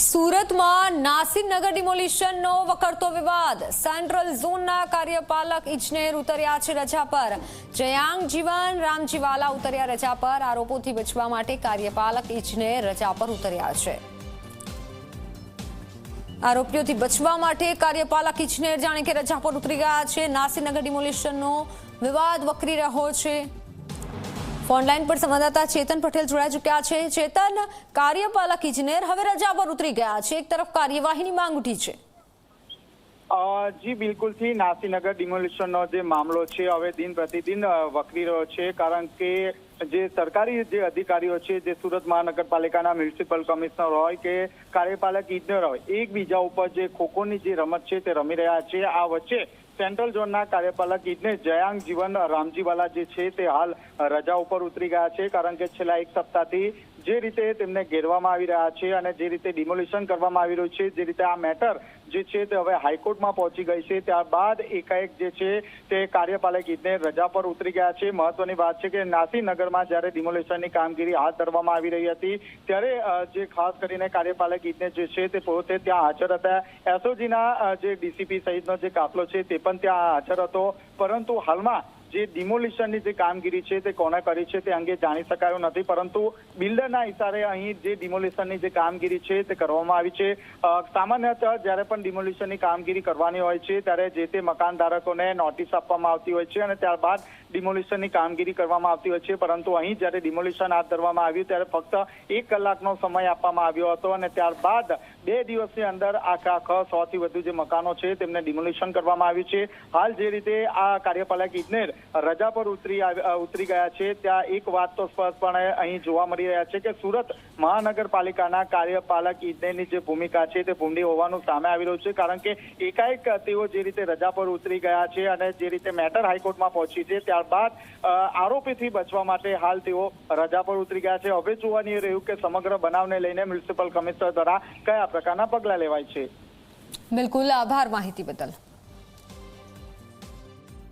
સુરતમાં નાસિરનગર ડિમોલિશનનો વકરતો વિવાદ। સેન્ટ્રલ ઝોનના કાર્યપાલક ઇજનેર ઉતર્યા છે રજા પર। જયાંગ જીવન રામજીવાલા ઉતર્યા રજા પર। આરોપોથી બચવા માટે કાર્યપાલક ઇજનેર રજા પર ઉતર્યા છે। આરોપીઓથી બચવા માટે કાર્યપાલક ઇજનેર જાણે કે રજા પર ઉતરી ગયા છે। નાસિરનગર ડિમોલિશનનો વિવાદ વકરી રહ્યો છે। ફોનલાઈન પર સંવાદદાતા ચેતન પટેલ જોડાઈ ચૂક્યા છે। ચેતન, કાર્યપાલક ઇજનેર હવે રજા પર ઉતરી ગયા છે, એક તરફ કાર્યવાહીની માંગ ઉઠી છે। જી બિલકુલથી નાસિરનગર ડિમોલિશનનો જે મામલો છે હવે દિન પ્રતિદિન વકરી રહ્યો છે, કારણ કે જે સરકારી જે અધિકારીઓ છે, જે સુરત મહાનગરપાલિકાના મ્યુનિસિપલ કમિશનર હોય કે કાર્યપાલક ઇજનેર હોય, એકબીજા ઉપર જે ખોખોની જે રમત છે તે રમી રહ્યા છે। આ વચ્ચે સેન્ટ્રલ ઝોનના કાર્યપાલક ઇજનેર જયાંગ જીવન રામજીવાલા જે છે તે હાલ રજા ઉપર ઉતરી ગયા છે, કારણ કે છેલ્લા એક સપ્તાહથી જે રીતે તેમને ઘેરવામાં આવી રહ્યા છે અને જે રીતે ડિમોલિશન કરવામાં આવી રહ્યું છે, જે રીતે આ મેટર જે છે તે હવે હાઈકોર્ટમાં પહોંચી ગઈ છે, ત્યારબાદ એકાએક જે છે તે કાર્યપાલક ઇજનેર રજા પર ઉતરી ગયા છે। મહત્વની વાત છે કે નાસિરનગરમાં જ્યારે ડિમોલિશનની કામગીરી હાથ ધરવામાં આવી રહી હતી ત્યારે જે ખાસ કરીને કાર્યપાલક ઇજનેર જે છે તે પોતે ત્યાં હાજર હતા। એસઓજીના જે ડીસીપી સહિતનો જે કાફલો છે તે પણ ત્યાં હાજર હતો, પરંતુ હાલમાં જે ડિમોલિશનની જે કામગીરી છે તે કોણે કરી છે તે અંગે જાણી શકાયું નથી, પરંતુ બિલ્ડરના ઇશારે અહીં જે ડિમોલિશનની જે કામગીરી છે તે કરવામાં આવી છે। સામાન્યતઃ જ્યારે પણ ડિમોલિશનની કામગીરી કરવાની હોય છે ત્યારે જે તે મકાનધારકોને નોટિસ આપવામાં આવતી હોય છે અને ત્યારબાદ ડિમોલિશનની કામગીરી કરવામાં આવતી હોય છે, પરંતુ અહીં જ્યારે ડિમોલિશન હાથ ધરવામાં આવ્યું ત્યારે ફક્ત 1 કલાકનો સમય આપવામાં આવ્યો હતો અને ત્યારબાદ 2 દિવસની અંદર આખા 100 થી વધુ જે મકાનો છે તેમને ડિમોલિશન કરવામાં આવ્યું છે। હાલ જે રીતે આ કાર્યપાલક ઇજનેર રજા પર ઉતરી ગયા છે, ત્યાં એક વાત તો સ્પષ્ટપણે અહીં જોવા મળી રહ્યા છે કે સુરત મહાનગરપાલિકાના કાર્યપાલક ઇજનેરની જે ભૂમિકા છે તે ભૂંડી હોવાનું સામે આવી રહ્યું છે, કારણ કે એકાએક તેઓ જે રીતે રજા પર ઉતરી ગયા છે અને જે રીતે મેટર હાઈકોર્ટમાં પહોંચી છે ત્યારબાદ આરોપીથી બચવા માટે હાલ તેઓ રજા પર ઉતરી ગયા છે। હવે જોવાની રહ્યું કે સમગ્ર બનાવને લઈને મ્યુનિસિપલ કમિશનર દ્વારા કયા પ્રકારના પગલાં લેવાય છે। બિલકુલ, આભાર માહિતી બદલ।